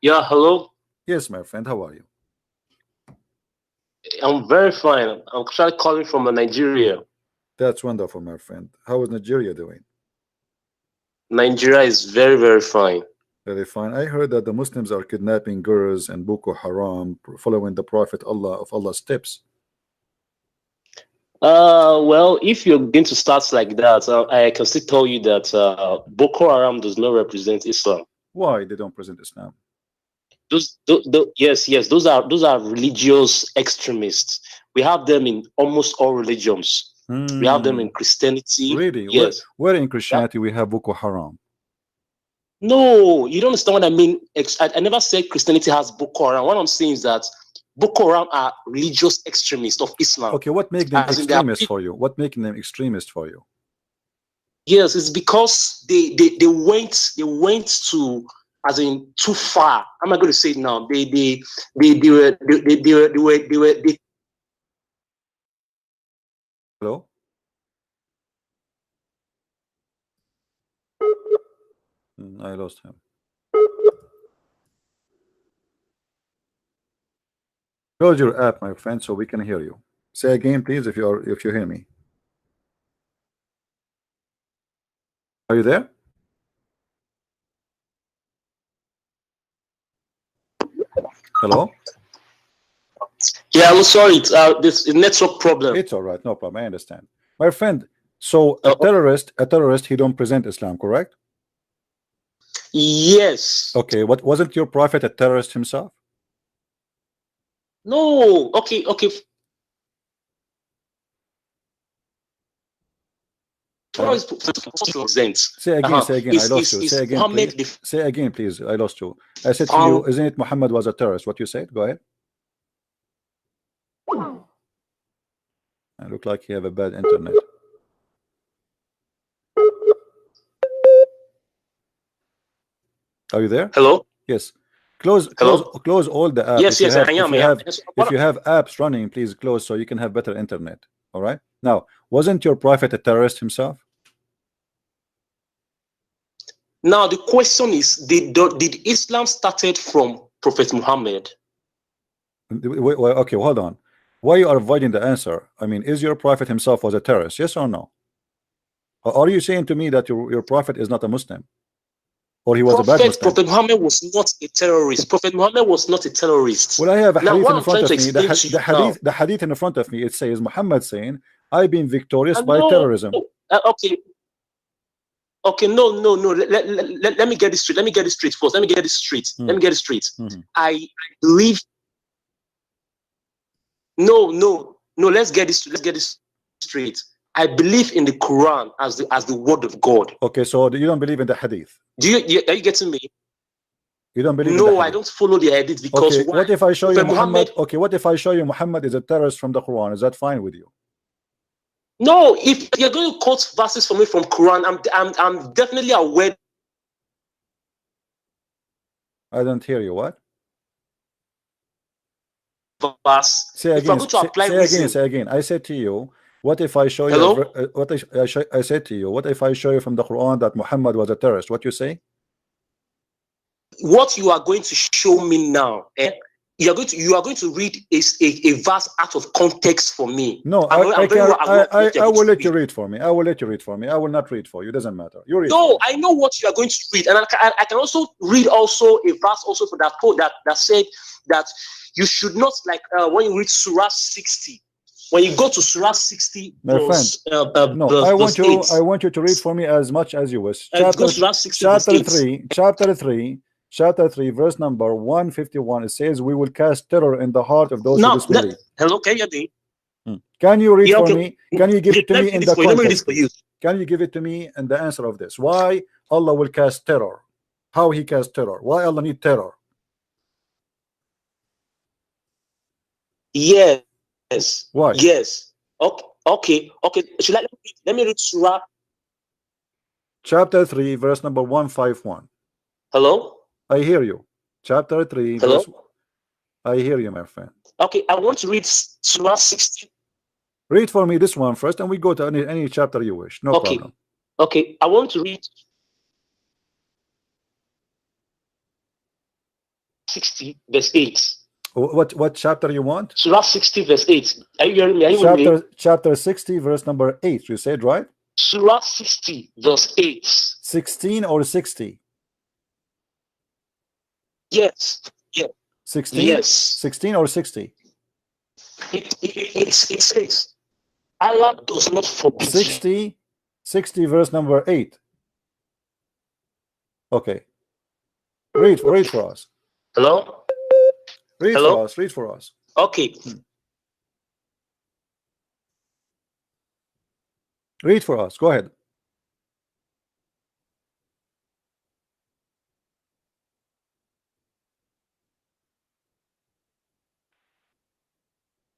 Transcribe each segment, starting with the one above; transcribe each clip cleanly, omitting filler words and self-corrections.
Yeah, hello. Yes, my friend. How are you? I'm very fine. I'm actually calling from Nigeria. That's wonderful, my friend. How is Nigeria doing? Nigeria is very, very fine. Very fine. I heard that the Muslims are kidnapping girls and Boko Haram, following the Prophet Allah of Allah's steps. Well, if you're going to start like that, I can still tell you that Boko Haram does not represent Islam. Why they don't present Islam? Yes, those are religious extremists. We have them in almost all religions. We have them in Christianity. Really? Yes. Where in Christianity we have Boko Haram? No, you don't understand what I mean. I never said Christianity has Boko Haram. What I'm saying is that Boko Haram are religious extremists of Islam. Okay, what make them extremists for you? What making them extremists for you? Yes, it's because they went to, as in, too far. I'm not going to say it now. They were. Hello. I lost him. Close your app, my friend, so we can hear you. Say again, please, if you hear me. Are you there? Hello? Yeah, I'm sorry. This is network problem. It's all right, no problem. I understand, my friend. So a terrorist, he don't present Islam, correct? Yes. Okay. What wasn't your prophet a terrorist himself? No. Okay. Say again. Say again. I lost you. Say again, please. Say again, please. I lost you. I said to you, isn't it Muhammad was a terrorist? What you said? Go ahead. I look like you have a bad internet. Are you there? Hello. Yes. Close all the apps. Yes, I am. If you have apps running, please close so you can have better internet. All right. Now, wasn't your prophet a terrorist himself? Now the question is, did Islam started from Prophet Muhammad? Okay, hold on. Why you are avoiding the answer? I mean, is your prophet himself was a terrorist? Yes or no? Or are you saying to me that your prophet is not a Muslim? Or he was a bad Muslim? Prophet Muhammad was not a terrorist. Prophet Muhammad was not a terrorist. Well, I have a hadith in front of me. The hadith in front of me, it says Muhammad saying, I've been victorious by terrorism. Okay, no. Let me get this straight. Let me get this straight first. Let me get this straight. I believe. No. Let's get this straight. I believe in the Quran as the word of God. Okay, so you don't believe in the hadith? Are you getting me? You don't believe? No, I don't follow the hadith because. Okay, what if I show you Muhammad? Okay, what if I show you Muhammad is a terrorist from the Quran? Is that fine with you? No, if you're going to quote verses for me from Quran, I'm definitely aware. I don't hear you. What? Verse. Say again. Say again. I said to you, what if I show you? I said to you, what if I show you from the Quran that Muhammad was a terrorist? What you say? What you are going to show me now, you are going to read a verse out of context for me. No, I will let you read for me. I will let you read for me. I will not read for you. It doesn't matter. You read. No, I know what you are going to read, and I can also read also a verse also for that quote that said that you should not, like when you read Surah 60. When you go to Surah 60, my friend, no, I want you to read for me as much as you wish. Chapter 3, verse number 151. It says, "We will cast terror in the heart of those who disbelieve." Hello, can you read? Can you read for me? Can you give it to me in the context? Can you give it to me in the answer of this? Why Allah will cast terror? How He cast terror? Why Allah need terror? Yes. Why? Yes. Okay. Let me read Surah. Chapter 3, verse number 151. Hello? I hear you. Chapter 3. Hello? Verse... I hear you, my friend. Okay, I want to read Surah 60. Read for me this one first, and we go to any chapter you wish. No problem. Okay, I want to read. 60 verse 8. What chapter you want? Surah 60 verse 8. Are you hearing me? Are you hearing me? Chapter 60 verse number 8. You said, right? Surah 60 verse 8. 16 or 60? Yes. Yeah. 16? Yes. 16 or 60? It says Allah does not forbid 60 verse number 8. Okay. Read for us. Hello? Read Hello? Read for us. Okay. Read for us. Go ahead.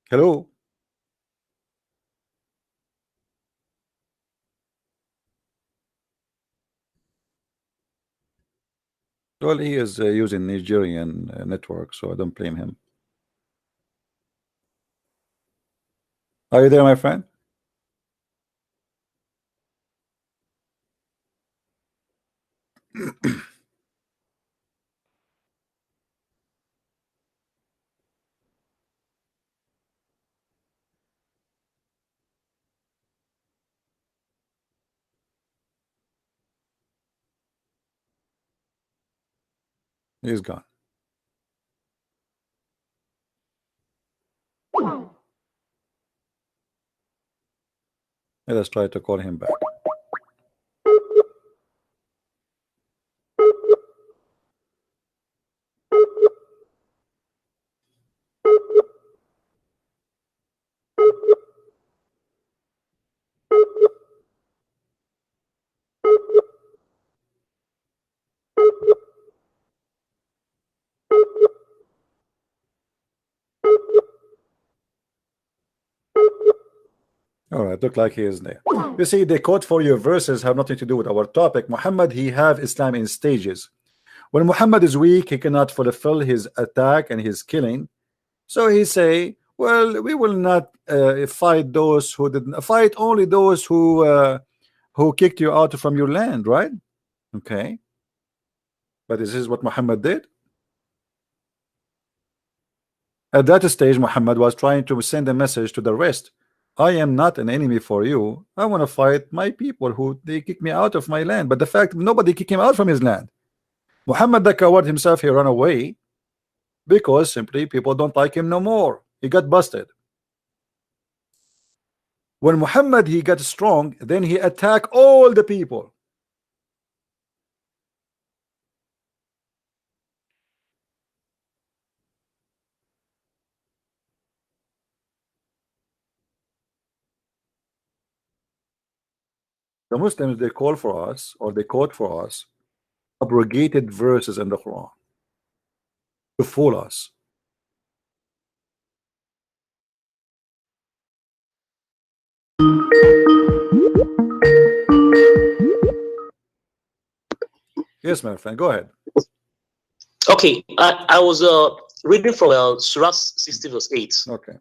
Hello. Well, he is using Nigerian network, so I don't blame him. Are you there, my friend? He's gone. Let us try to call him back. All right, look like he is there. You see, the quote for your verses have nothing to do with our topic. Muhammad, he have Islam in stages. When Muhammad is weak, he cannot fulfill his attack and his killing. So he say, well, we will not fight those who didn't fight, only those who kicked you out from your land, right? Okay. But this is what Muhammad did. At that stage, Muhammad was trying to send a message to the rest. I am not an enemy for you. I want to fight my people who they kick me out of my land. But the fact nobody kicked him out from his land. Muhammad the coward himself, he ran away because simply people don't like him no more. He got busted. When Muhammad he got strong, then he attacked all the people. The Muslims, they call for us, or they quote for us abrogated verses in the Quran to fool us. Yes, my friend, go ahead. Okay, I was reading from Surah 60 verse 8. Okay.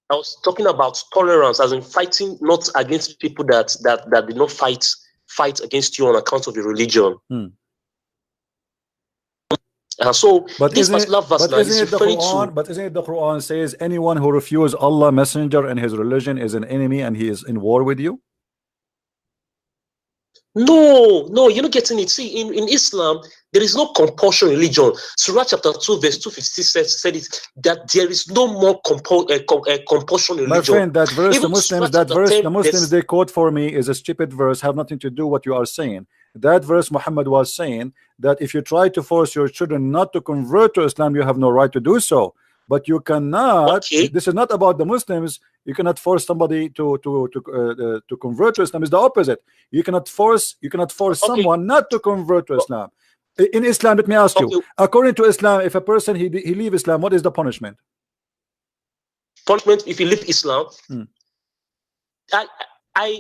I was talking about tolerance, as in fighting not against people that did not fight against you on account of your religion. So but this particular verse now is referring to. But isn't it the Quran says anyone who refuses Allah messenger and his religion is an enemy and he is in war with you? No, you're not getting it. See, in Islam, there is no compulsion religion. Surah chapter 2, verse 256 said it, that there is no more compulsion religion. My friend, that verse, Even the Muslims they quote for me is a stupid verse, have nothing to do what you are saying. That verse Muhammad was saying that if you try to force your children not to convert to Islam, you have no right to do so. But you cannot. Okay. This is not about the Muslims. You cannot force somebody to convert to Islam. It's the opposite. You cannot force someone not to convert to Islam. In Islam, let me ask you. According to Islam, if a person he leave Islam, what is the punishment? Punishment if you leave Islam. I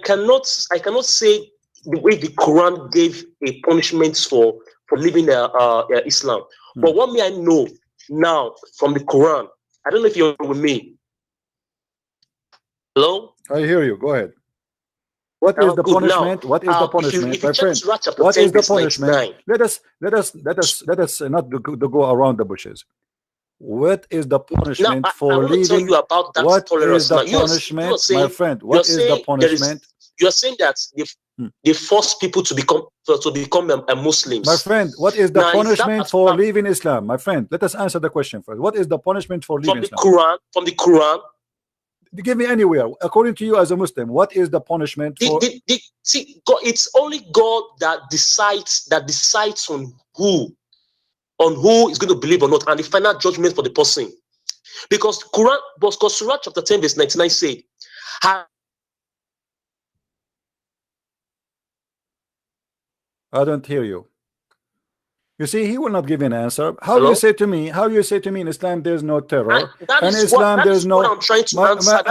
cannot say the way the Quran gave a punishment for leaving Islam. But what may I know now from the Quran? I don't know if you're with me. Hello? I hear you. Go ahead. What is the Good. punishment? Now, what is the if you punishment, my check friend? Surah chapter What 10, is the verse punishment? 99, Let us not to go around the bushes. What is the now punishment I for want to tell leaving? you about that What is tolerance. the Now, you're punishment, saying, my friend? you're What is the saying there is, punishment? you're saying that they force people to become a Muslims. My friend, what is the Now, is that punishment for leaving Islam? My friend, let us answer the question first. What is the punishment for leaving Islam? From the Quran. Give me anywhere. According to you as a Muslim, what is the punishment for? See, God, it's only God that decides on who is going to believe or not, and the final judgment for the person. Because Surah chapter 10 verse 99 said, I don't hear you. You see, he will not give an answer. How you say to me? How you say to me in Islam there's no terror? In Islam there's no. I'm trying to answer.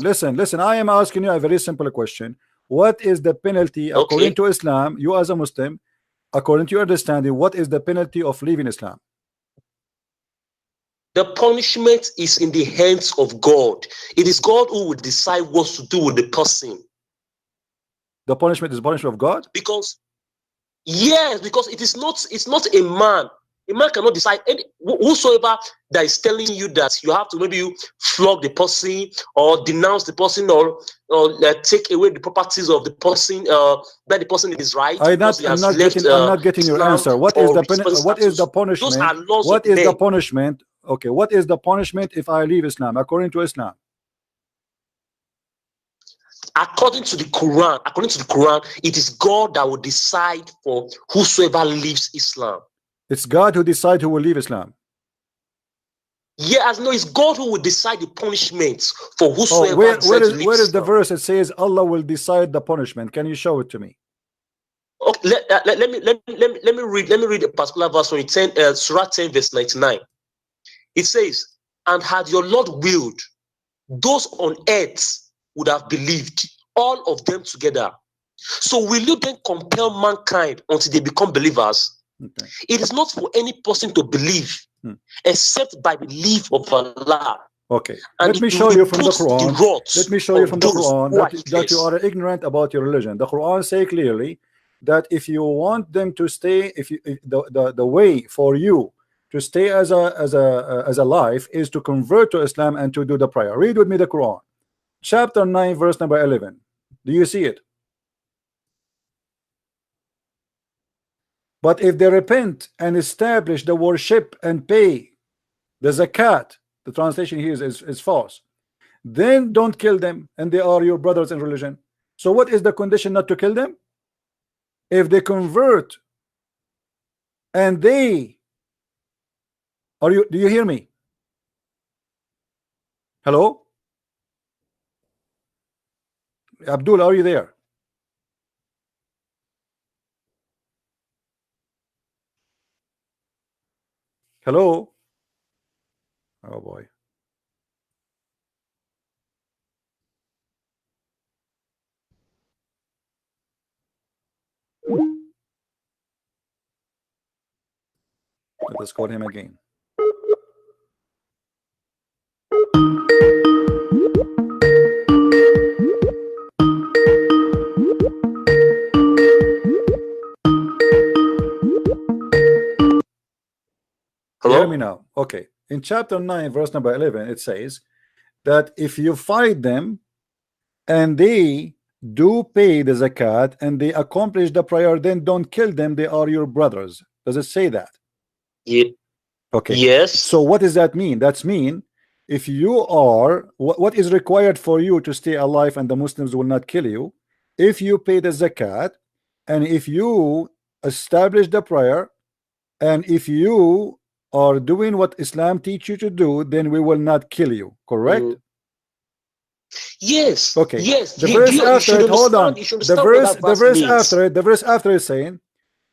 Listen. I am asking you a very simple question. What is the penalty according to Islam? You as a Muslim, according to your understanding, what is the penalty of leaving Islam? The punishment is in the hands of God. It is God who will decide what to do with the person. The punishment is the punishment of God? Because it's not a man. A man cannot decide. Whosoever that is telling you that you have to maybe flog the person or denounce the person or take away the properties of the person, that the person is right. I'm not getting your answer. What is the punishment? What is the punishment? Okay, what is the punishment if I leave Islam according to Islam? According to the Quran, it is God that will decide for whosoever leaves Islam. It's God who decides who will leave Islam. Yes, no, it's God who will decide the punishments for whosoever. Where is the verse that says Allah will decide the punishment? Can you show it to me? Okay, let me read a particular verse from Surah 10 verse 99. It says, "And had your Lord willed, those on earth would have believed, all of them together. So will you then compel mankind until they become believers?" Okay. It is not for any person to believe except by the leave of Allah. Okay. Let me show you from the Quran. Let me show you from the Quran that you are ignorant about your religion. The Quran say clearly that if you want them to stay, the way for you to stay as a life is to convert to Islam and to do the prayer. Read with me the Quran. Chapter 9 verse number 11. Do you see it? But if they repent and establish the worship and pay the zakat, the translation here is false, then don't kill them, and they are your brothers in religion. So what is the condition not to kill them? If they convert and they do you hear me? Hello? Abdul, are you there? Hello? Oh boy. Let us call him again. Hello? Hear me now. Okay. In chapter 9 verse number 11 it says that if you fight them and they do pay the zakat and they accomplish the prayer, then don't kill them, they are your brothers. Does it say that? Yeah. Okay. Yes. So what does that mean? That's mean if you are what is required for you to stay alive and the Muslims will not kill you, if you pay the zakat and if you establish the prayer and if you are doing what Islam teach you to do, then we will not kill you. Correct? Yes. Okay. Yes. The verse after it, hold on. The verse after is saying,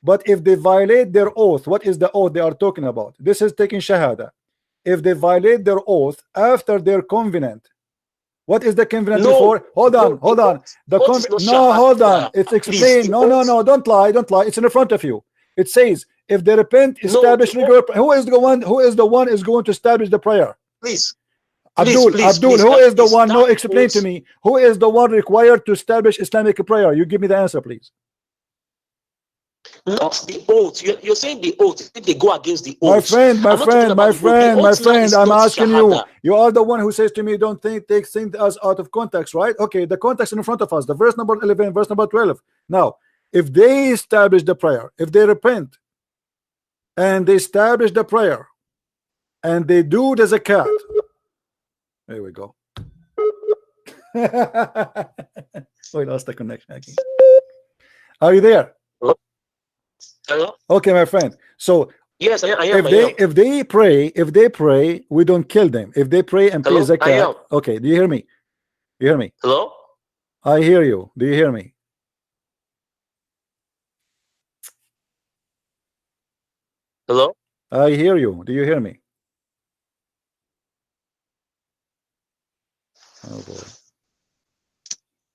but if they violate their oath, what is the oath they are talking about? This is taking shahada. If they violate their oath after their covenant, what is the covenant before? Hold on. The hold on. It's explained. No, don't lie. It's in front of you. It says, if they repent, establish who is the one is going to establish the prayer? Please. Abdul, please, who is the one? No, that explain to me. Who is the one required to establish Islamic prayer? You give me the answer, please. Not the oath. You're saying the oath. If they go against the My oath. friend, my friend, I'm asking you. You are the one who says to me, don't take things as out of context, right? Okay, the context in front of us, the verse number 11, verse number 12. Now, if they establish the prayer, if they repent, and they establish the prayer, and they do the zakat, there we go. We lost the connection again. Are you there? Hello? Okay, my friend. So yes, I am. If they pray, we don't kill them. If they pray and pay zakat, okay. Do you hear me? You hear me? Hello? I hear you. Do you hear me? Hello? I hear you. Do you hear me? Oh boy.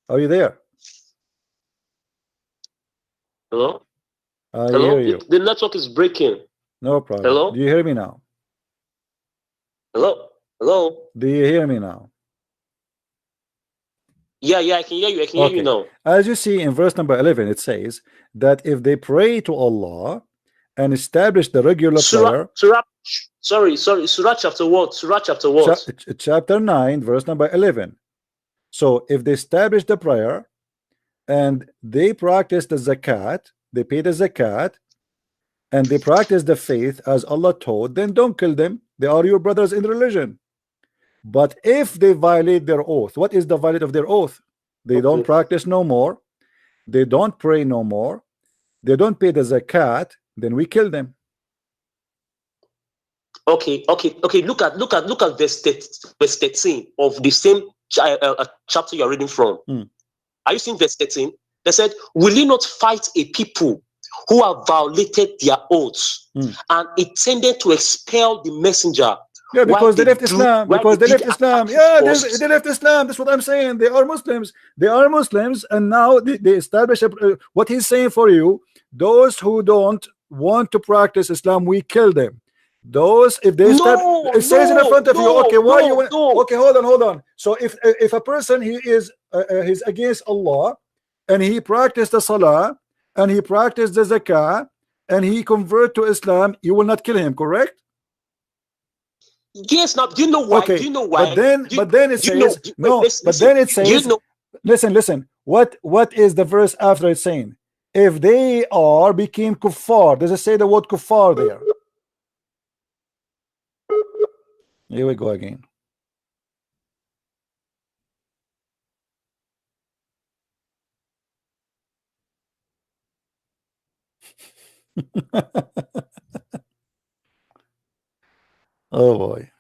Are you there? Hello? I hear you. The network is breaking. No problem. Hello? Do you hear me now? Hello? Hello? Do you hear me now? Yeah, I can hear you. I can hear you now. As you see in verse number 11, it says that if they pray to Allah and establish the regular prayer. Surah chapter what? Surah chapter what? Chapter 9, verse number 11. So if they establish the prayer and they practice the zakat, they pay the zakat, and they practice the faith as Allah taught, then don't kill them. They are your brothers in religion. But if they violate their oath, what is the violate of their oath? They don't practice no more, they don't pray no more, they don't pay the zakat, then we kill them. Okay. Look at verse 13 of the same chapter you're reading from. Are you seeing verse 13? They said, will you not fight a people who have violated their oaths and intended to expel the messenger? Yeah, because they left Islam. Because they left Islam. Yeah, they left Islam. That's what I'm saying. They are Muslims. They are Muslims, and now they establish what he's saying for you. Those who don't want to practice Islam, we kill them. Those, if they start, it says in front of you. Okay, why you? Okay, hold on. So if a person he's against Allah, and he practiced the salah, and he practiced the zakah, and he convert to Islam, you will not kill him, correct? Yes. Now, do you know why? Okay. Do you know why? But then it says, listen. What is the verse after it saying? If they became kuffar, does it say the word kuffar there? Here we go again. Oh boy.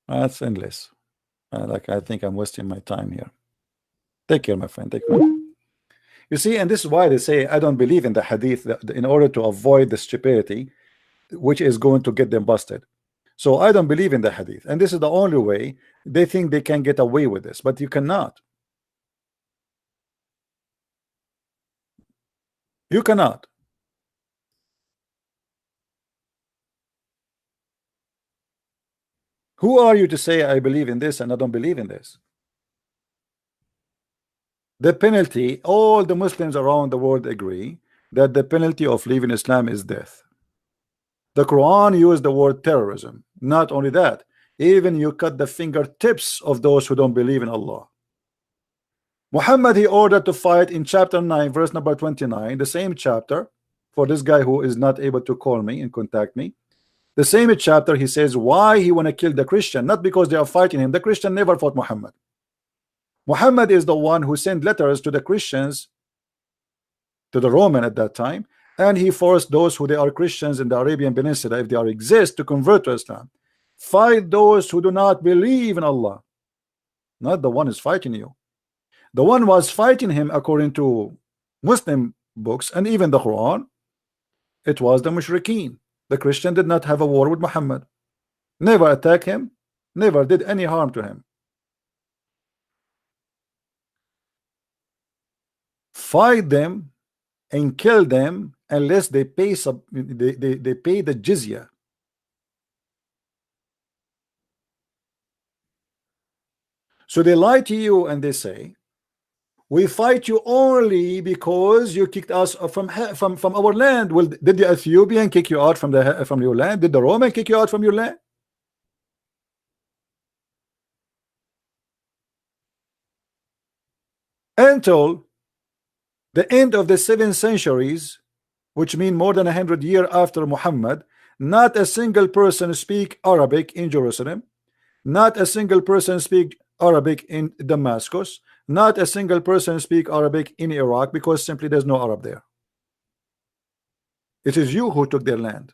That's endless. I think I'm wasting my time here. Take care, my friend. Take care. You see, and this is why they say I don't believe in the hadith in order to avoid the stupidity which is going to get them busted. So I don't believe in the hadith, and this is the only way they think they can get away with this, but you cannot. You cannot. Who are you to say I believe in this and I don't believe in this? The penalty, all the Muslims around the world agree that the penalty of leaving Islam is death. The Quran used the word terrorism. Not only that, even you cut the fingertips of those who don't believe in Allah. Muhammad, he ordered to fight in chapter 9, verse number 29, the same chapter, for this guy who is not able to call me and contact me. The same chapter, he says why he want to kill the Christian, not because they are fighting him. The Christian never fought Muhammad. Muhammad is the one who sent letters to the Christians, to the Roman at that time, and he forced those who they are Christians in the Arabian Peninsula, if they are exist, to convert to Islam. Fight those who do not believe in Allah, not the one who's fighting you. The one was fighting him according to Muslim books and even the Quran, it was the mushrikeen. The Christian did not have a war with Muhammad, never attacked him, never did any harm to him. Fight them and kill them unless they pay they pay the jizya. So they lie to you and they say, we fight you only because you kicked us from our land. Well, did the Ethiopian kick you out from your land? Did the Roman kick you out from your land? Until the end of the 7th centuries, which mean more than 100 years after Muhammad, not a single person speak Arabic in Jerusalem, not a single person speak Arabic in Damascus, not a single person speak Arabic in Iraq, because simply there's no Arab there. It is you who took their land.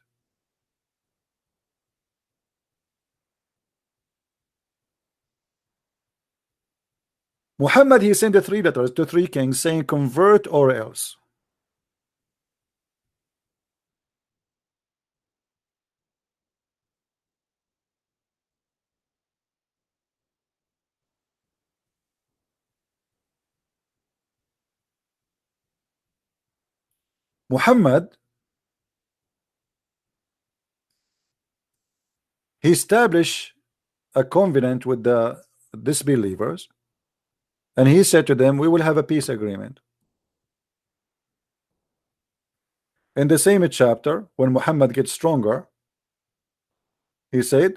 Muhammad, he sent the 3 letters to 3 kings saying convert or else. Muhammad, he established a covenant with the disbelievers, and he said to them, we will have a peace agreement. In the same chapter, when Muhammad gets stronger, he said,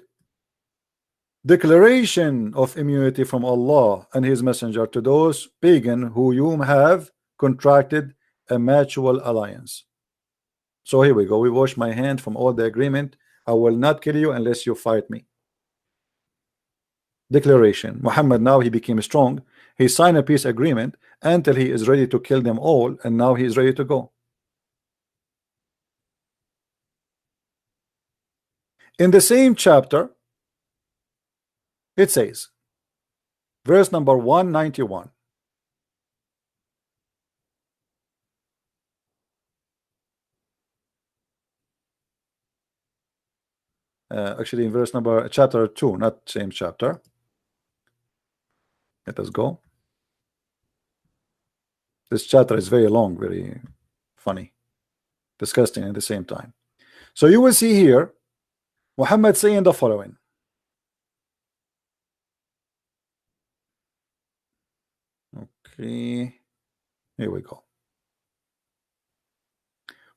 declaration of immunity from Allah and his messenger to those pagan who you have contracted a mutual alliance. So here we go. We wash my hand from all the agreement. I will not kill you unless you fight me. Declaration. Muhammad, now he became strong. He signed a peace agreement until he is ready to kill them all, and now he is ready to go. In the same chapter, it says, verse number 191. Actually in verse number chapter 2, not same chapter. Let us go. This chapter is very long, very funny, disgusting at the same time. So you will see here Muhammad saying the following. Okay, here we go.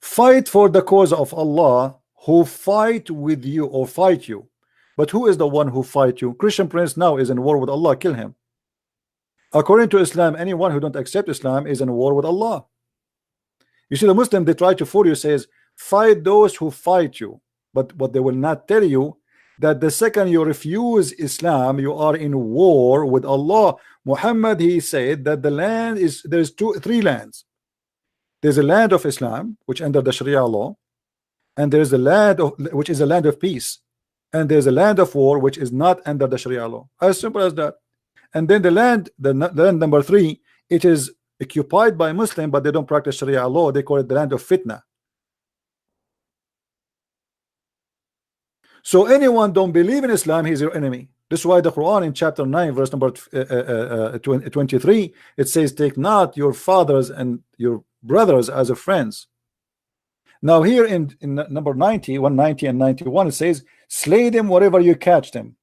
Fight for the cause of Allah who fight with you or fight you. But who is the one who fight you? Christian Prince now is in war with Allah. Kill him. According to Islam, anyone who don't accept Islam is in war with Allah. You see, the Muslim, they try to fool you, says fight those who fight you, but what they will not tell you that the second you refuse Islam, you are in war with Allah. Muhammad, he said that the land is, there's 3 lands. There's a land of Islam, which under the Sharia law, and there's a land of, which is a land of peace, and there's a land of war, which is not under the Sharia law. As simple as that. And then the land number 3, it is occupied by Muslim, but they don't practice Sharia law. They call it the land of fitna. So anyone don't believe in Islam, he's your enemy. This is why the Quran in chapter 9 verse number 23, it says, take not your fathers and your brothers as a friends. Now here in number 90, 190 and 91, it says, slay them wherever you catch them.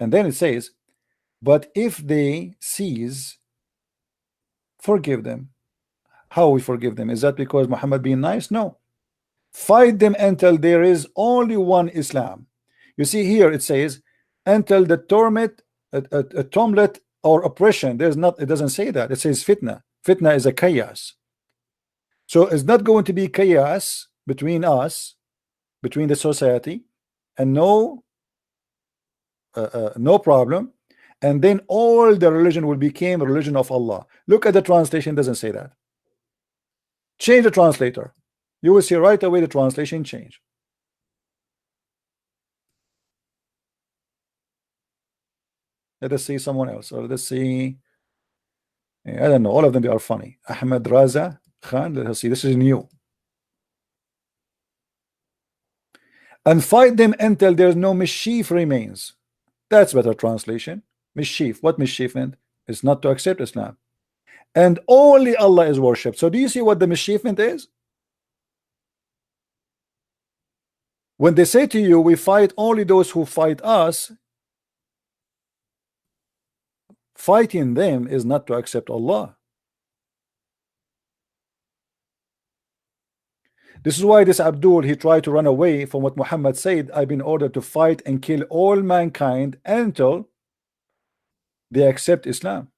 And then it says, but if they cease, forgive them. How we forgive them? Is that because Muhammad being nice? No. Fight them until there is only one Islam. You see here it says until the torment, tumult or oppression. There's not, it doesn't say that. It says fitna. Fitna is a chaos. So it's not going to be chaos between us, between the society, and no problem, and then all the religion will become a religion of Allah. Look at the translation, doesn't say that. Change the translator. You will see right away the translation change. Let us see someone else, or let us see, I don't know, all of them, they are funny. Ahmed Raza Khan, let us see, this is new. and fight them until there's no mischief remains. That's better translation. Mischief. What mischief meant? It's not to accept Islam. And only Allah is worshipped. So do you see what the mischievement is? When they say to you, we fight only those who fight us, fighting them is not to accept Allah. This is why this Abdul, he tried to run away from what Muhammad said. I've been ordered to fight and kill all mankind until they accept Islam.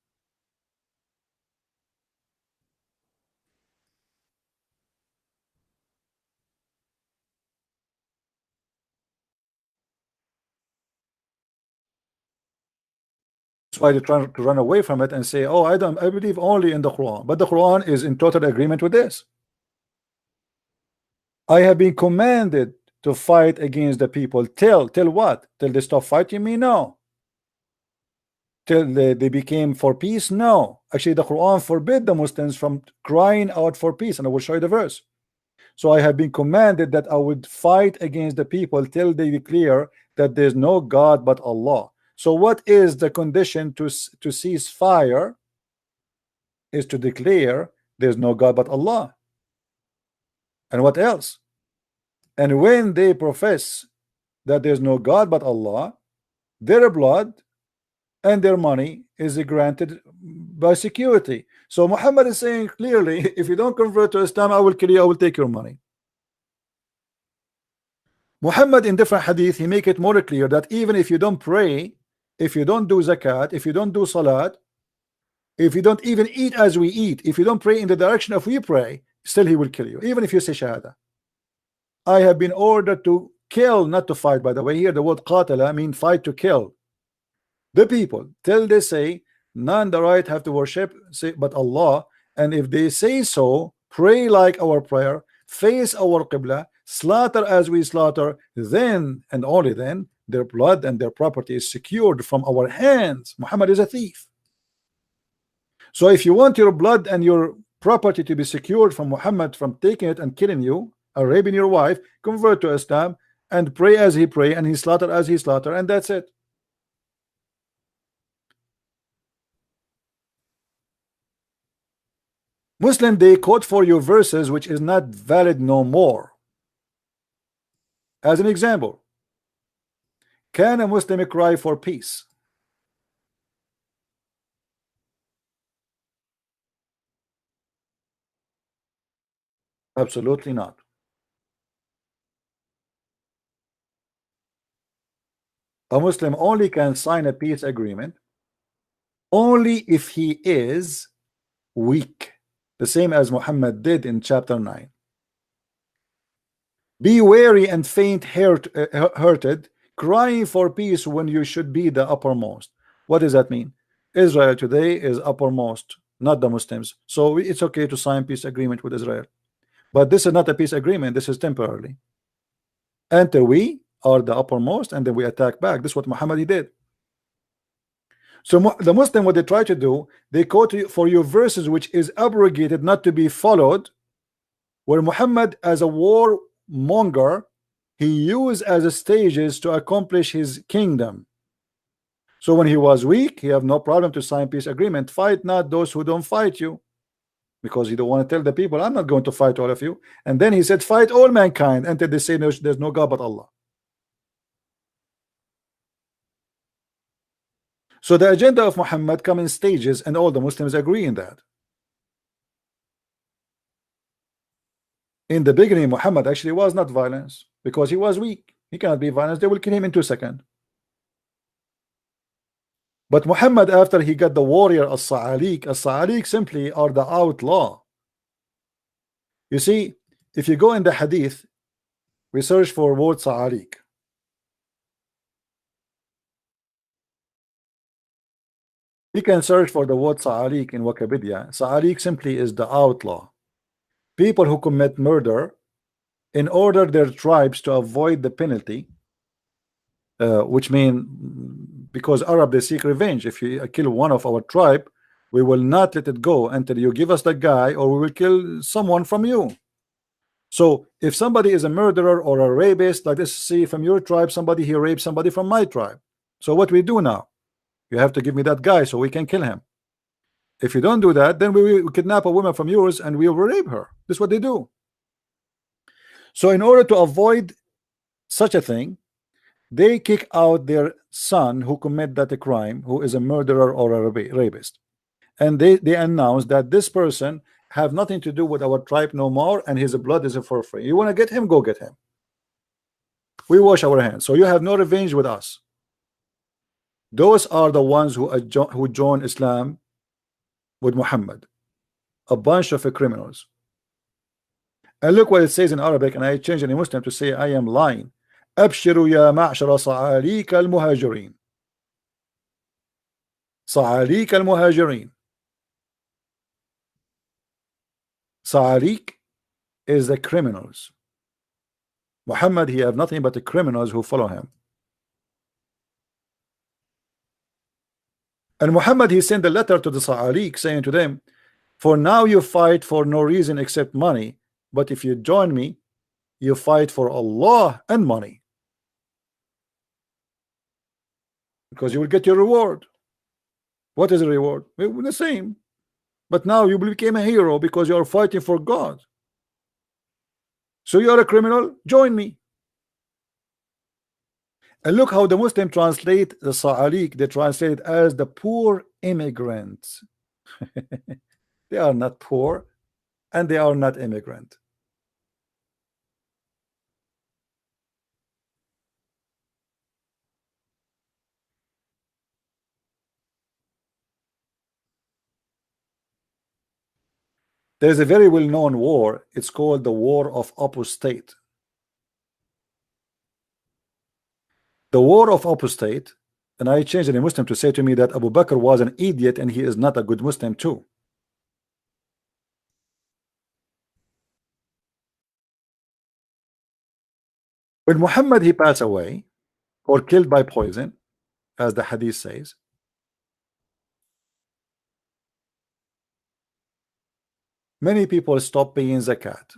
That's why they're trying to run away from it and say, oh, I believe only in the Quran. But the Quran is in total agreement with this. I have been commanded to fight against the people. Till what? Till they stop fighting me? No. Till they became for peace? No. Actually, the Quran forbid the Muslims from crying out for peace, and I will show you the verse. So I have been commanded that I would fight against the people till they declare that there's no God but Allah. So what is the condition to cease fire? Is to declare there's no God but Allah. And what else? And when they profess that there's no God but Allah, their blood and their money is granted by security. So Muhammad is saying clearly, if you don't convert to Islam, I will kill you, I will take your money. Muhammad in different hadith, he make it more clear that even if you don't pray, if you don't do zakat, if you don't do salat, if you don't even eat as we eat, if you don't pray in the direction of we pray, still he will kill you, even if you say shahada. I have been ordered to kill, not to fight. By the way, here the word qatala mean fight, to kill the people till they say none the right have to worship but Allah. And if they say so, pray like our prayer, face our qibla, slaughter as we slaughter, then and only then their blood and their property is secured from our hands. Muhammad is a thief. So if you want your blood and your property to be secured from Muhammad, from taking it and killing you or raping your wife, convert to Islam and pray as he pray and he slaughter as he slaughter, and that's it. Muslim, they quote for you verses which is not valid no more. As an example, can a Muslim cry for peace? Absolutely not. A Muslim only can sign a peace agreement only if he is weak, the same as Muhammad did in chapter 9. Be weary and faint-hearted, crying for peace when you should be the uppermost. What does that mean? Israel today is uppermost, not the Muslims. So it's okay to sign peace agreement with Israel. But this is not a peace agreement. This is temporarily. Until we are the uppermost, and then we attack back. This is what Muhammad did. So the Muslim, what they try to do, they quote for you verses which is abrogated, not to be followed, where Muhammad as a warmonger, he used as a stages to accomplish his kingdom. So when he was weak, he have no problem to sign peace agreement. Fight not those who don't fight you, because he don't want to tell the people, I'm not going to fight all of you. And then he said, fight all mankind until they say there's no God but Allah. So the agenda of Muhammad come in stages, and all the Muslims agree in that. In the beginning, Muhammad actually was not violence, because he was weak. He cannot be violence. They will kill him in 2 seconds. But Muhammad, after he got the warrior as-Sa'alik simply are the outlaw. You see, if you go in the hadith, we search for word Sa'alik. You can search for the word Sa'alik in Wikipedia. Sa'alik simply is the outlaw. People who commit murder in order their tribes to avoid the penalty, which mean because Arab, they seek revenge. If you kill one of our tribe, we will not let it go until you give us the guy, or we will kill someone from you. So if somebody is a murderer or a rapist, like this, see from your tribe, somebody he raped somebody from my tribe. So what we do now? You have to give me that guy so we can kill him. If you don't do that, then we will kidnap a woman from yours and we will rape her. This is what they do. So in order to avoid such a thing, they kick out their son who commit that crime, who is a murderer or a rapist, and they announce that this person have nothing to do with our tribe no more, and his blood is for free. You want to get him, go get him. We wash our hands, so you have no revenge with us. Those are the ones who join Islam with Muhammad, a bunch of criminals. And look what it says in Arabic, and I change it in Muslim to say I am lying. أبشروا يا معشر صعاليك المهاجرين. صعاليك المهاجرين. Sa'alik is the criminals. Muhammad, he have nothing but the criminals who follow him. And Muhammad, he sent a letter to the Sa'alik saying to them, for now you fight for no reason except money, but if you join me, you fight for Allah and money, because you will get your reward. What is the reward? The same. But now you became a hero because you are fighting for God. So you are a criminal, join me. And look how the Muslim translate the Sa'alik. They translate it as the poor immigrants. They are not poor and they are not immigrant. There's a very well-known war. It's called the War of Apostate. The War of Apostate, and I changed it in Muslim to say to me that Abu Bakr was an idiot and he is not a good Muslim too. When Muhammad he passed away or killed by poison, as the hadith says, many people stop paying zakat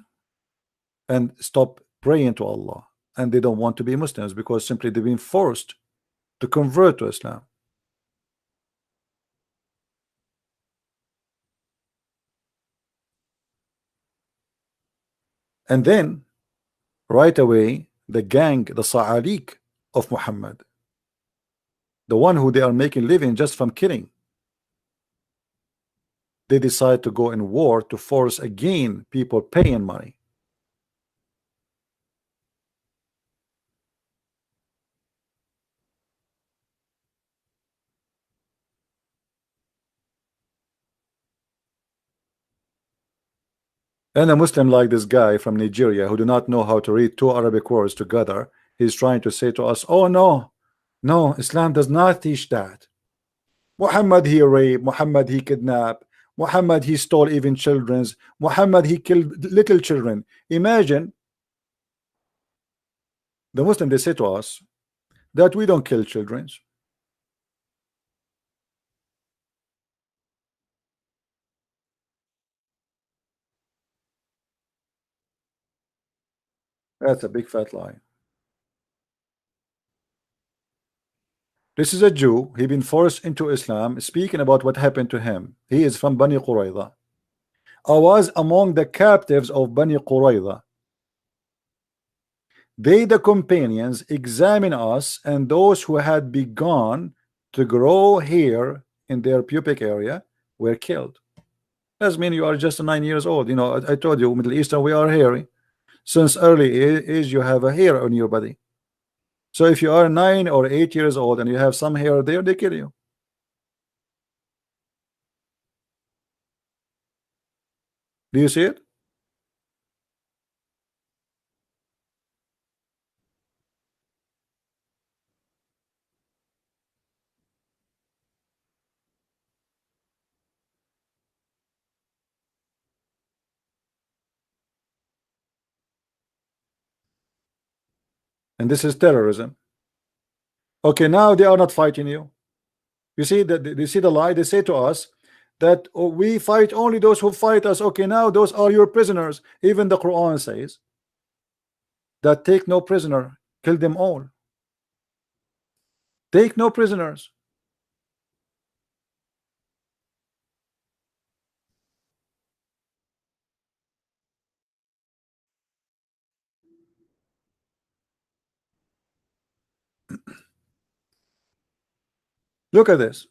and stop praying to Allah, and they don't want to be Muslims because simply they've been forced to convert to Islam. And then right away the gang, the Sa'alik of Muhammad, the one who they are making living just from killing, they decide to go in war to force again people paying money. And a Muslim like this guy from Nigeria who do not know how to read two Arabic words together, he's trying to say to us, oh no, Islam does not teach that. Muhammad he raped, Muhammad he kidnapped, Muhammad he stole even children's, Muhammad he killed little children. Imagine the Muslim, they say to us that we don't kill children. That's a big fat lie. This is a Jew. He been forced into Islam. Speaking about what happened to him, he is from Bani Qurayza. I was among the captives of Bani Qurayza. They, the companions, examine us, and those who had begun to grow hair in their pubic area were killed. That means you are just 9 years old. You know, I told you, Middle Eastern, we are hairy. Since early age, you have a hair on your body. So if you are 9 or 8 years old and you have some hair there, they kill you. Do you see it? And this is terrorism. Okay, now they are not fighting you. You see that? You see the lie? They say to us that we fight only those who fight us. Okay, now those are your prisoners. Even the Quran says that take no prisoner, kill them all. Take no prisoners. Look at this.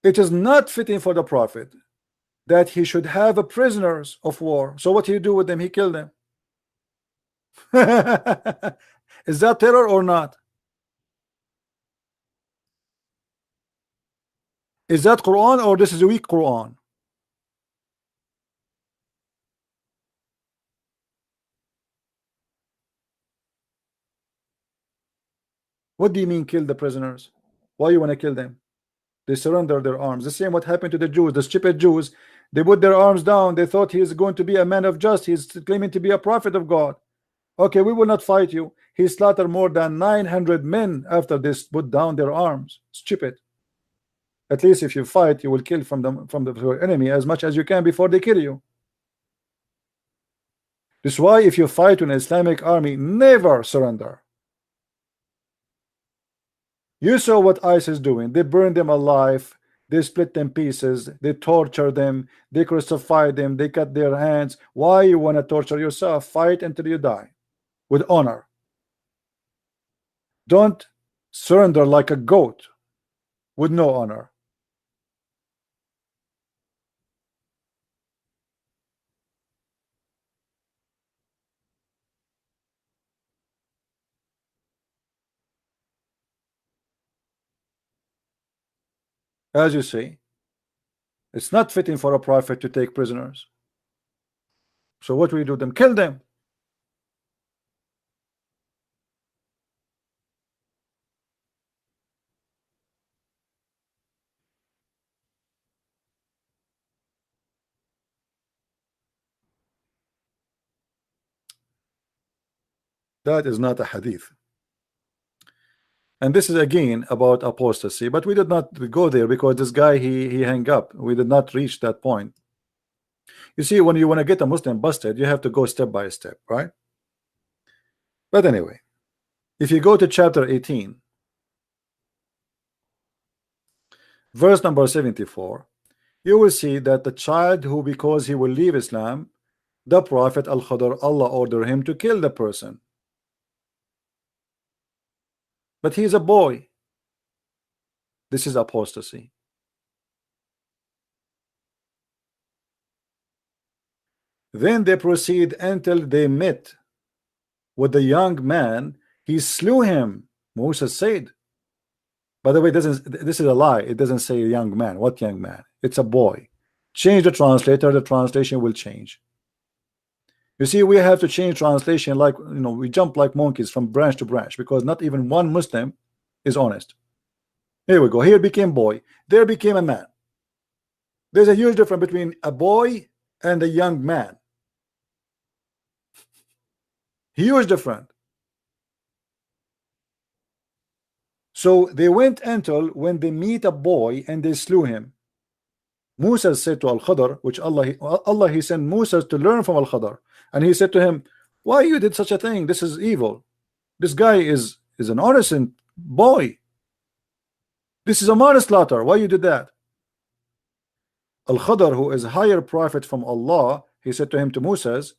It is not fitting for the Prophet that he should have a prisoners of war. So what do you do with them? He killed them. Is that terror or not? Is that Quran or this is a weak Quran? What do you mean kill the prisoners? Why you want to kill them? They surrender their arms. The same what happened to the Jews, the stupid Jews. They put their arms down. They thought he is going to be a man of justice. He's claiming to be a prophet of God. Okay, we will not fight you. He slaughtered more than 900 men after they put down their arms. Stupid. At least if you fight, you will kill from the enemy as much as you can before they kill you. This is why if you fight an Islamic army, never surrender. You saw what ISIS is doing. They burn them alive. They split them pieces. They torture them. They crucify them. They cut their hands. Why you want to torture yourself? Fight until you die with honor. Don't surrender like a goat with no honor. As you see, it's not fitting for a prophet to take prisoners. So what we do them? Kill them. That is not a hadith. And this is again about apostasy, but we did not go there because this guy he hung up. We did not reach that point. You see, when you want to get a Muslim busted, you have to go step by step, right? But anyway, if you go to chapter 18, verse number 74, you will see that the child who, because he will leave Islam, the Prophet Al-Khadr, Allah ordered him to kill the person. But he's a boy. This is apostasy. Then they proceed until they met with the young man. He slew him. Moses said. By the way, this is a lie. It doesn't say a young man. What young man? It's a boy. Change the translator. The translation will change. You see, we have to change translation like, you know, we jump like monkeys from branch to branch because not even one Muslim is honest. Here we go. Here became boy. There became a man. There's a huge difference between a boy and a young man. Huge difference. So they went until when they meet a boy and they slew him. Musa said to Al-Khadr, which Allah he sent Musa to learn from Al-Khadr, and he said to him, why you did such a thing? This is evil. This guy is an innocent boy. This is a manslaughter. Why you did that? Al-Khadr, who is a higher prophet from Allah, he said to him, to Moses,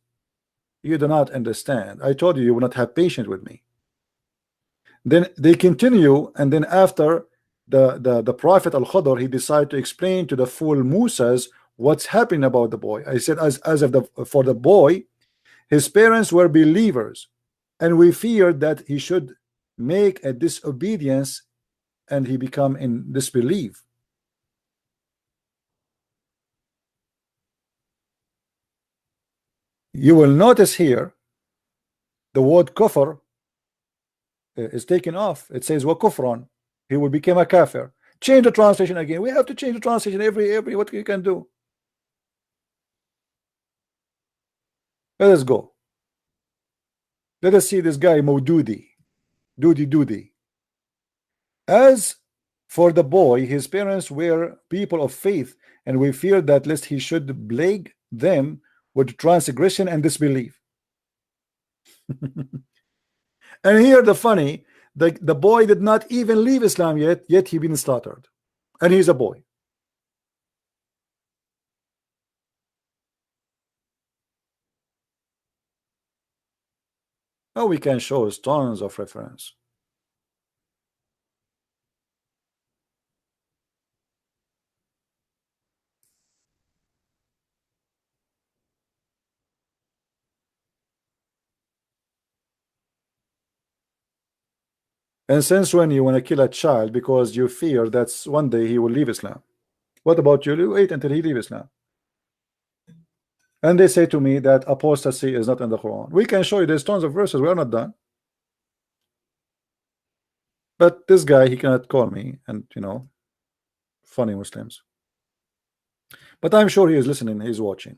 you do not understand. I told you will not have patience with me. Then they continue, and then after the prophet Al-Khadr, he decided to explain to the fool Moses what's happening about the boy. I said, for the boy, his parents were believers, and we feared that he should make a disobedience and he become in disbelief. You will notice here the word kufr is taken off. It says wa kufran. He will become a kafir. Change the translation again. We have to change the translation every what you can do. Let us go. Let us see this guy Maududi. Doody. As For the boy, his parents were people of faith, and we fear that lest he should plague them with transgression and disbelief. And here the funny, the boy did not even leave Islam yet he been slaughtered, and he's a boy. Oh, we can show us tons of reference. And since when you want to kill a child because you fear that one day he will leave Islam? What about you? You wait until he leaves Islam. And they say to me that apostasy is not in the Quran. We can show you there's tons of verses. We are not done. But this guy, he cannot call me, and you know, funny Muslims. But I'm sure he is listening, he's watching.